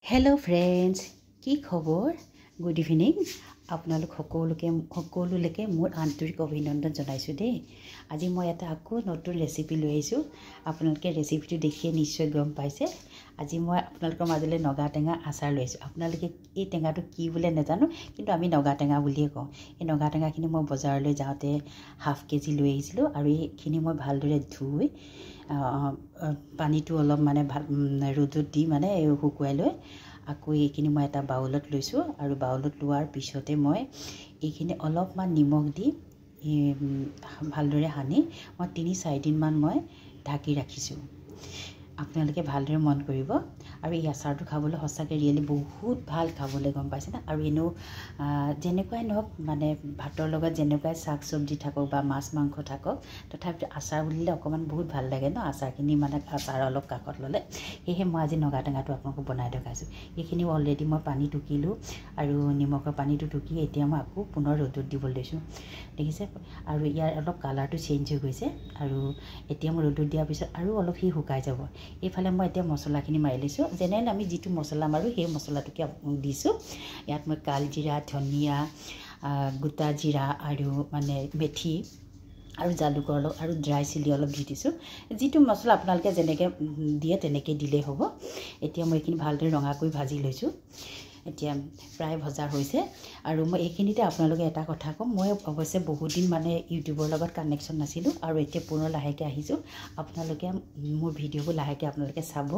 hello friends की खबर good evening आपनालोक সকলোকে মোৰ আন্তৰিক অভিনন্দন জনাইছো দে আজি মই এটা আকো নতুন ৰেচিপি লৈ আইছো আপোনালোকে ৰেচিপিটো দেখিয়ে নিশ্চয় গম পাইছে আজি মই আপোনালোকৰ মাজলৈ নগা টেঙা আচাৰ লৈ আইছো আপোনালোকে এই টেঙাটো কি বলে নাজানো কিন্তু আমি নগা টেঙা বুলিয়ে কওঁ এই নগা টেঙাখিনি মই বজাৰলৈ যাওঁতে হাফ কেজি লৈ আহিছিলো আৰু এইখিনি মই ভালদৰে ধুই পানীটো অলপ মানে ৰ'দত দি মানে শুকুৱাই লৈ আকৌ এইখিনি মই এটা বাউলত লৈছো আৰু বাউলত লোৱাৰ পিছতে মই এইখিনি অলপমান নিমখ দি ভালদৰে হানি মই 3-4 দিন মান মই ঢাকি ৰাখিছো আপোনালোকে ভালদৰে মন কৰিব আৰু এই আচাৰটো খাবলৈ হসাকে ৰিয়েলি বহুত ভাল খাবলৈ গম পাইছে না আৰু এনো যেনেকৈ নহক মানে ভাতৰ লগত যেনেকৈ শাক সবজি থাকক বা মাছ মাংস থাকক তথাপি আচাৰ বুলিলে অকমান বহুত ভাল লাগে ন আচাৰখিনি মানে আচাৰ অলপ কাকত ললে হেহে মই আজি নগা টেঙাটো আপোনাক বনাই দেখাইছো এইখিনি অলৰেডি মই পানী টুকিলো আৰু নিমখৰ পানীটো টুকি এতিয়া মই আকৌ পুনৰ ৰ'দত দিব লৈছো দেখিছে আৰু ইয়াৰ অলপ কালাৰটো চেঞ্জ হৈ গৈছে আৰু এতিয়া মই ৰ'দত দিয়াৰ পিছত আৰু অলপ হি শুকাই যাব এইফালে মই এতিয়া মছলাখিনি মাৰি লৈছো জেনেৰেল আমি যিটো মছলা মাৰো সেই মছলাটোকে দিছো ইয়াত মই কালজিৰা ধনিয়া গোটা জিৰা আৰু মানে মেথি আৰু জালুক অলপ আৰু ড্ৰাই চিলি অলপ দি দিছো যিটো মছলা আপোনালোকে যেনেকৈ দিয়ে তেনেকৈ দিলে হ'ব এতিয়া মই এইখিনি ভালদৰে ৰঙা কৰি ভাজি লৈছো এতিয়া প্ৰায় ভজা হৈছে আৰু মই এইখিনিতে আপোনালোকে এটা কথা কম মই অৱশ্যে বহুত দিন মানে ইউটিউবৰ লগত কানেকশ্যন নাছিলো আৰু এতিয়া পুনৰ লাহেকৈ আহিছো আপোনালোকে মোৰ ভিডিঅ'বোৰ লাহেকৈ আপোনালোকে চাব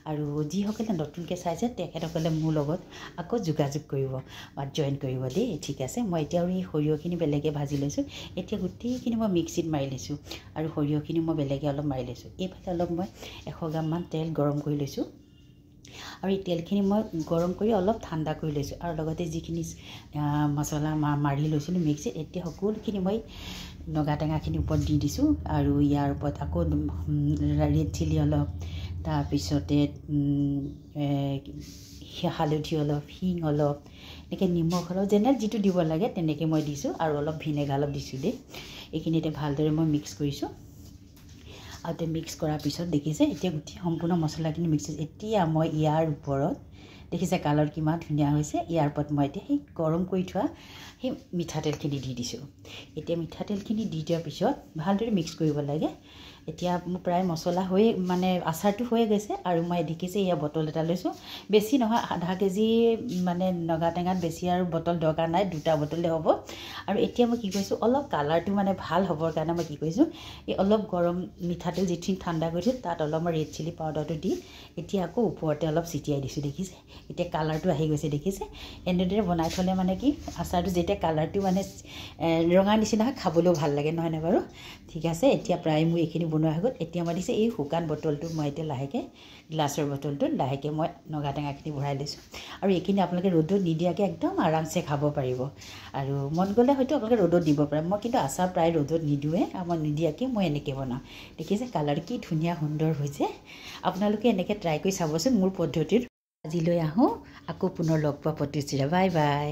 আৰু যিসকলে নতুনকৈ চাইছে তেখেতসকলে মোৰ লগত আকৌ যোগাযোগ কৰিব বা জয়েন কৰিব দেই ঠিক আছে মই এতিয়া আৰু এই সৰিয়হখিনি বেলেগে ভাজি লৈছো এতিয়া গোটেইখিনি মই মিক্সিত মাৰি লৈছো আৰু সৰিয়হখিনি মই বেলেগে অলপ মাৰি লৈছো এইফালে অলপ মই 100 গ্ৰাম মান তেল গৰম কৰি লৈছো আৰু এই তেলখিনি মই গৰম কৰি অলপ ঠাণ্ডা কৰি লৈছো আৰু লগতে যিখিনি মছলা মাৰি লৈছিলো মিক্সিত এতিয়া সকলোখিনি মই নগা টেঙাখিনি ওপৰত দি দিছো আৰু ইয়াৰ ওপৰত আকৌ ৰেড চিলি অলপ তাৰ পিছতে হালধি অলপ হিং অলপ এনেকৈ নিমখ অলপ যেনে যিটো দিব লাগে তেনেকৈ মই দিছো আৰু অলপ ভিনেগাৰ অলপ দিছো দেই এইখিনিতে ভালদৰে মই মিক্স কৰিছো আৰু মিক্স কৰাৰ পিছত দেখিছে এতিয়া গুটি সম্পূৰ্ণ মছলাখিনি মিক্স এতিয়া মই ইয়াৰ ওপৰত দেখিছে কালাৰ কিমান ধুনীয়া হৈছে ইয়াৰ ওপৰত মই এতিয়া সেই গৰম কৰি থোৱা সেই মিঠাতেলখিনি দি দিছো এতিয়া মিঠাতেলখিনি দি দিয়াৰ পিছত ভালদৰে মিক্স কৰিব লাগে এতিয়া প্ৰায় মছলা হৈ মানে আচাৰটো হৈ গৈছে আৰু মই দেখিছে ইয়া বটল এটা লৈছো বেছি নহয় আধা কেজি মানে নগা টেঙাত বেছি আৰু বটল দৰকাৰ নাই দুটা বটলে হ'ব আৰু এতিয়া মই কি কৰিছো অলপ কালাৰটো মানে ভাল হ'বৰ কাৰণে মই কি কৰিছো এই অলপ গৰম মিঠাতেল যিখিনি ঠাণ্ডা কৰিছো তাত অলপ মই ৰেড চিলি পাউডাৰটো দি এতিয়া আকৌ ওপৰতে অলপ ছিটিয়াই দিছো দেখিছে এতিয়া কালাৰটো আহি গৈছে দেখিছে এনেদৰে বনাই থলে মানে কি আচাৰটো যেতিয়া কালাৰটো মানে ৰঙা নিচিনা খাবলৈও ভাল লাগে নহয় নে বাৰু ঠিক আছে এতিয়া প্ৰায় মই এইখিনি বনোৱা হৈ গ'ল এতিয়া মই দিছে এই শুকান বটলটো মই এতিয়া লাহেকৈ গ্লাছৰ বটলটো লাহেকৈ মই নগা টেঙাখিনি ভৰাই লৈছো আৰু এইখিনি আপোনালোকে ৰ'দত নিদিয়াকৈ একদম আৰামছে খাব পাৰিব আৰু মন গ'লে হয়তো আপোনালোকে ৰ'দত দিব পাৰে মই কিন্তু আচাৰ প্ৰায় ৰ'দত নিদিওঁৱে মই নিদিয়াকৈ মই এনেকৈ বনাওঁ দেখিছে কালাৰ কি ধুনীয়া সুন্দৰ হৈছে আপোনালোকে এনেকৈ ট্ৰাই কৰি চাবচোন মোৰ পদ্ধতিত আজিলৈ আহোঁ আকৌ পুনৰ লগ পোৱা প্ৰতিশ্ৰুতি বাই বাই